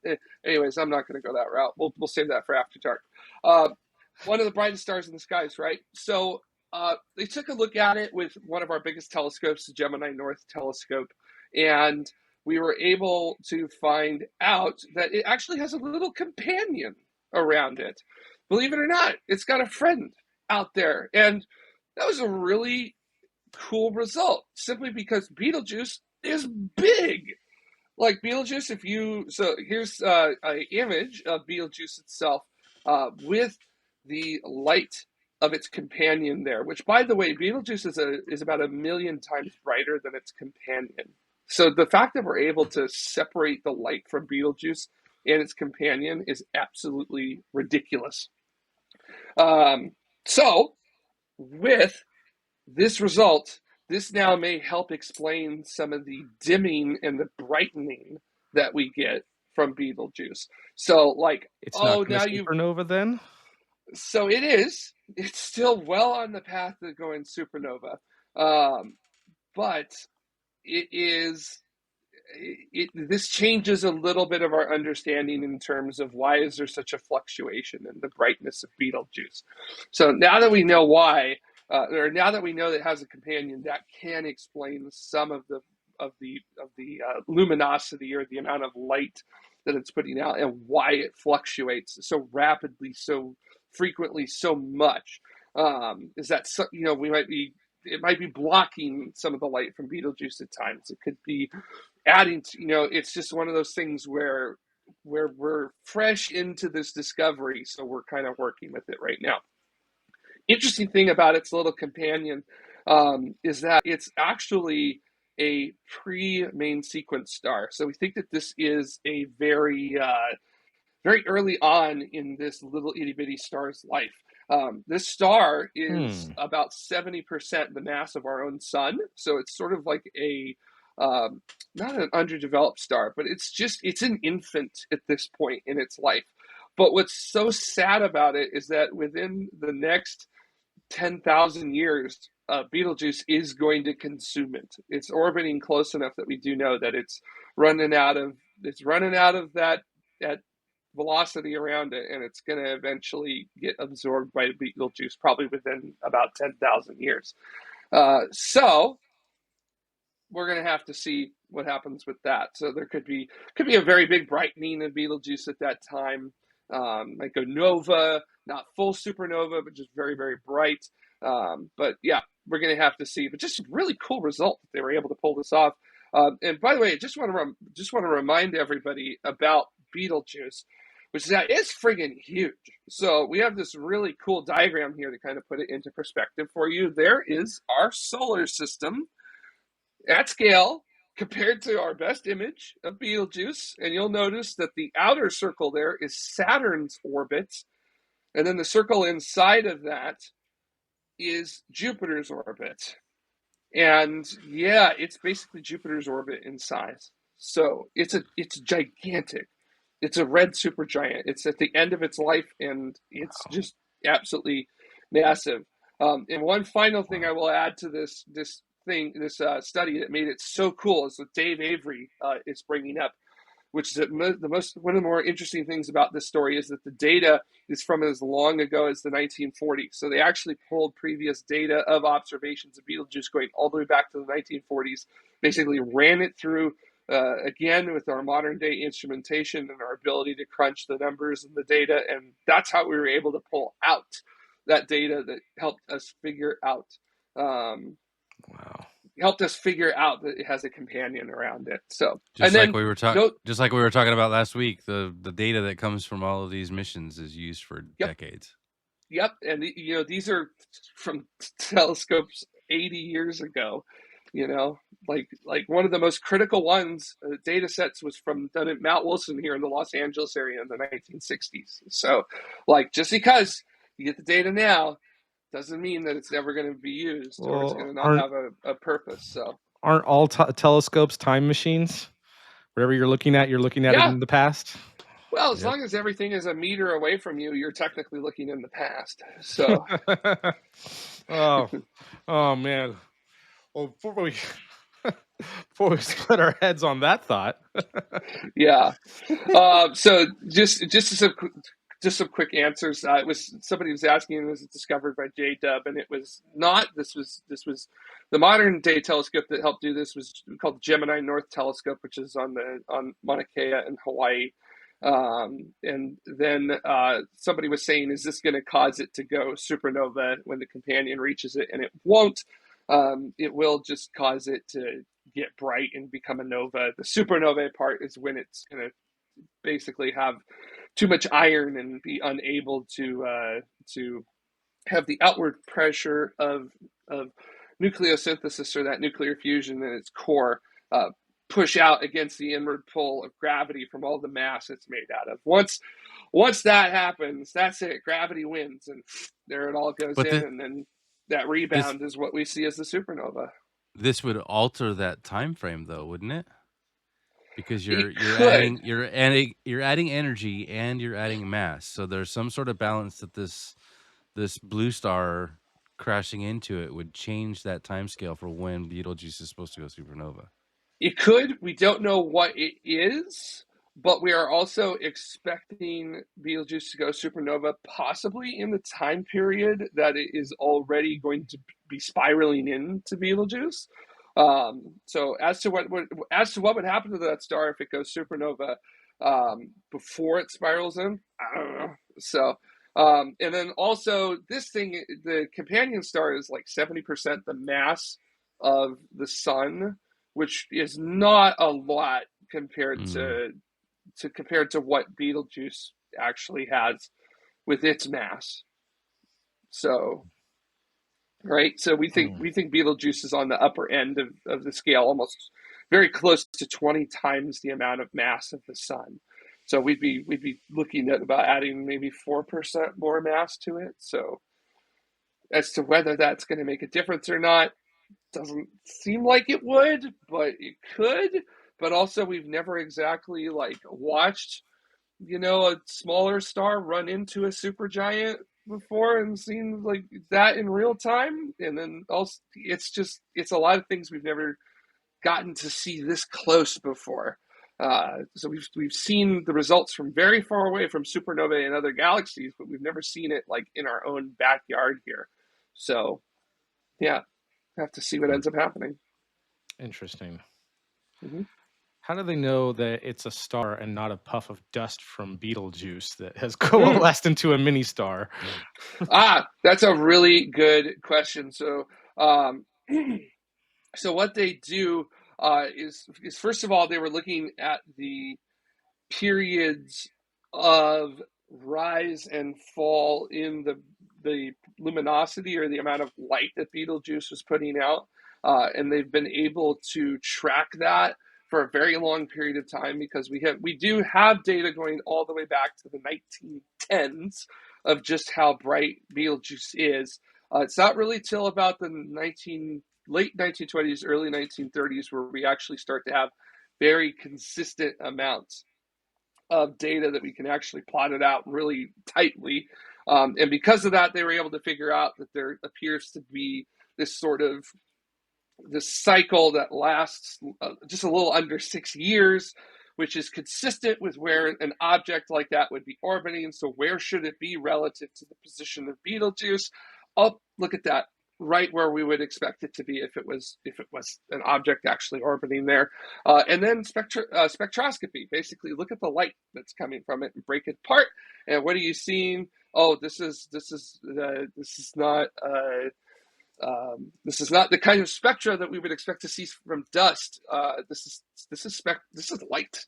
Anyways, I'm not going to go that route. We'll save that for after dark. One of the brightest stars in the skies, right? So they took a look at it with one of our biggest telescopes, the Gemini North Telescope, and we were able to find out that it actually has a little companion around it. Believe it or not, it's got a friend out there. And that was a really cool result, simply because Betelgeuse is big. Like Betelgeuse, so here's an image of Betelgeuse itself with the light of its companion there, which, by the way, Betelgeuse is about 1 million times brighter than its companion. So the fact that we're able to separate the light from Betelgeuse and its companion is absolutely ridiculous. So with this result, this now may help explain some of the dimming and the brightening that we get from Betelgeuse. So, like, It's not now supernova then? So it is. It's still well on the path to going supernova, but it is. This changes a little bit of our understanding in terms of why is there such a fluctuation in the brightness of Betelgeuse. So now that we know why, or now that we know that it has a companion, that can explain some of the luminosity or the amount of light that it's putting out and why it fluctuates so rapidly, so frequently, so much. Is that it might be blocking some of the light from Betelgeuse at times. It could be adding to, it's just one of those things where we're fresh into this discovery, so we're kind of working with it right now. Interesting thing about its little companion is that it's actually a pre-main sequence star. So we think that this is a very early on in this little itty-bitty star's life. This star is about 70% the mass of our own sun, so it's sort of like a not an underdeveloped star, but it's an infant at this point in its life. But what's so sad about it is that within the next 10,000 years, Betelgeuse is going to consume it. It's orbiting close enough that we do know that it's running out of that velocity around it, and it's going to eventually get absorbed by Betelgeuse, probably within about 10,000 years. So we're going to have to see what happens with that. So there could be a very big brightening of Betelgeuse at that time, like a nova, not full supernova, but just very, very bright. But yeah, we're going to have to see. But just a really cool result that they were able to pull this off. And by the way, I just want to remind everybody about Betelgeuse, which is that it's friggin' huge. So we have this really cool diagram here to kind of put it into perspective for you. There is our solar system at scale, compared to our best image of Betelgeuse, and you'll notice that the outer circle there is Saturn's orbit, and then the circle inside of that is Jupiter's orbit. And yeah, it's basically Jupiter's orbit in size. So it's gigantic. It's a red supergiant. It's at the end of its life, and it's just absolutely massive. And one final thing I will add to this study that made it so cool is what Dave Avery is bringing up, which is one of the more interesting things about this story is that the data is from as long ago as the 1940s. So they actually pulled previous data of observations of Betelgeuse going all the way back to the 1940s, basically ran it through again with our modern day instrumentation and our ability to crunch the numbers and the data. And that's how we were able to pull out that data that helped us figure out that it has a companion around it. So just like we were talking about last week, the data that comes from all of these missions is used for decades. Yep, and these are from telescopes 80 years ago. Like one of the most critical ones, data sets was done at Mount Wilson here in the Los Angeles area in the 1960s. So, just because you get the data now doesn't mean that it's never going to be used or it's going to not have a purpose. So, aren't all telescopes time machines? Whatever you're looking at it in the past. Well, as long as everything is a meter away from you, you're technically looking in the past. So, oh man. Well, before we split our heads on that thought. Yeah. So just some quick answers. It was somebody was asking, was it discovered by J-Dub? And it was not. This was the modern day telescope that helped do this was called Gemini North Telescope, which is on Mauna Kea in Hawaii. And then somebody was saying, is this going to cause it to go supernova when the companion reaches it? And it won't. It will just cause it to get bright and become a nova. The supernova part is when it's going to basically have too much iron and be unable to have the outward pressure of nucleosynthesis or that nuclear fusion in its core push out against the inward pull of gravity from all the mass it's made out of. Once that happens, that's it. Gravity wins, and there it all goes and then that rebound is what we see as the supernova. This would alter that time frame, though, wouldn't it? Because you're adding energy and you're adding mass. So there's some sort of balance that this blue star crashing into it would change that time scale for when Betelgeuse is supposed to go supernova. It could. We don't know what it is, but we are also expecting Betelgeuse to go supernova possibly in the time period that it is already going to be spiraling into Betelgeuse. So as to what would happen to that star if it goes supernova before it spirals in, I don't know. So and then also this thing, the companion star is like 70% the mass of the sun, which is not a lot compared to what Betelgeuse actually has with its mass. So, right. So we think Betelgeuse is on the upper end of the scale, almost very close to 20 times the amount of mass of the sun. So we'd be looking at about adding maybe 4% more mass to it. So as to whether that's going to make a difference or not, doesn't seem like it would, but it could. But also, we've never exactly watched, a smaller star run into a supergiant before and seen that in real time. And then also, it's a lot of things we've never gotten to see this close before. So we've seen the results from very far away from supernovae in other galaxies, but we've never seen it in our own backyard here. So, yeah. Have to see what ends up happening. Interesting. Mm-hmm. How do they know that it's a star and not a puff of dust from Betelgeuse that has coalesced into a mini star? That's a really good question. So, so what they do is first of all, they were looking at the periods of rise and fall in the luminosity or the amount of light that Betelgeuse was putting out. and they've been able to track that for a very long period of time, because we do have data going all the way back to the 1910s of just how bright Betelgeuse is. It's not really till about the late 1920s, early 1930s where we actually start to have very consistent amounts of data that we can actually plot it out really tightly. And because of that, they were able to figure out that there appears to be this sort of this cycle that lasts just a little under 6 years, which is consistent with where an object like that would be orbiting. So where should it be relative to the position of Betelgeuse? Oh, look at that, right where we would expect it to be if it was an object actually orbiting there. And then spectroscopy, basically look at the light that's coming from it and break it apart. And what are you seeing? Oh, this is not the kind of spectra that we would expect to see from dust. This is light.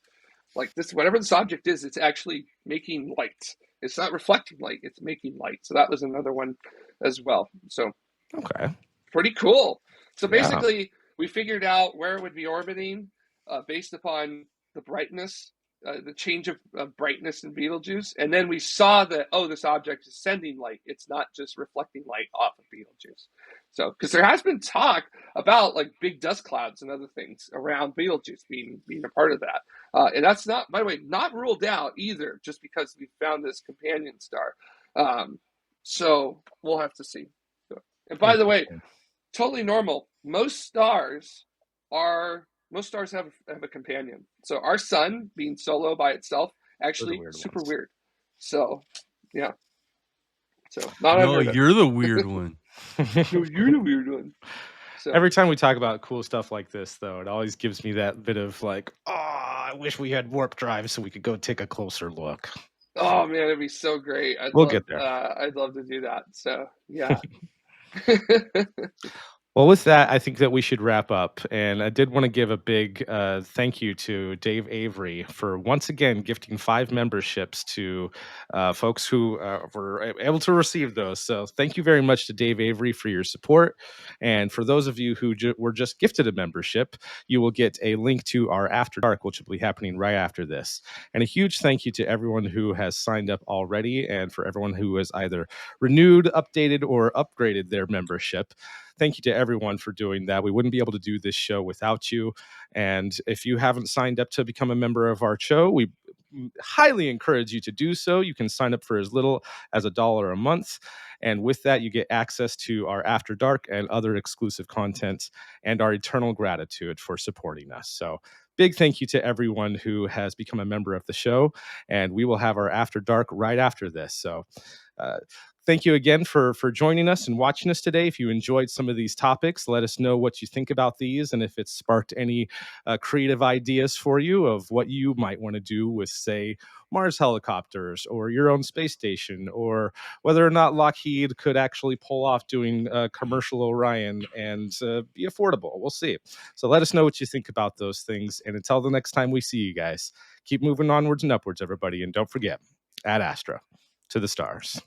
Like this, whatever this object is, it's actually making light. It's not reflecting light; it's making light. So that was another one as well. So Okay. pretty cool. So Yeah. basically, we figured out where it would be orbiting based upon the brightness, the change of brightness in Betelgeuse. And then we saw that, oh, this object is sending light. It's not just reflecting light off of Betelgeuse. So, because there has been talk about like big dust clouds and other things around Betelgeuse being a part of that. And that's not, by the way, not ruled out either, just because we found this companion star. So we'll have to see. And by the way, totally normal. Most stars have a companion. So our sun being solo by itself, actually super weird. So yeah. So not No, unheard of. you're the weird one. No, you're the weird one. So Every time we talk about cool stuff like this, though, it always gives me that bit of like, oh, I wish we had warp drive so we could go take a closer look. oh man, it'd be so great. We'll get there. I'd love to do that. So yeah. Well, with that, I think that we should wrap up. And I did want to give a big thank you to Dave Avery for once again gifting 5 memberships to folks who were able to receive those. So thank you very much to Dave Avery for your support. And for those of you who were just gifted a membership, you will get a link to our After Dark, which will be happening right after this. And a huge thank you to everyone who has signed up already, and for everyone who has either renewed, updated, or upgraded their membership. Thank you to everyone for doing that. We wouldn't be able to do this show without you. And if you haven't signed up to become a member of our show, we highly encourage you to do so. You can sign up for as little as $1 a month. And with that, you get access to our After Dark and other exclusive content, and our eternal gratitude for supporting us. So big thank you to everyone who has become a member of the show. And we will have our After Dark right after this. So thank you again for joining us and watching us today. If you enjoyed some of these topics, let us know what you think about these, and if it sparked any creative ideas for you of what you might want to do with, say, Mars helicopters or your own space station, or whether or not Lockheed could actually pull off doing commercial Orion and be affordable. We'll see. So let us know what you think about those things. And until the next time we see you guys, keep moving onwards and upwards, everybody. And don't forget, Ad Astra, to the stars.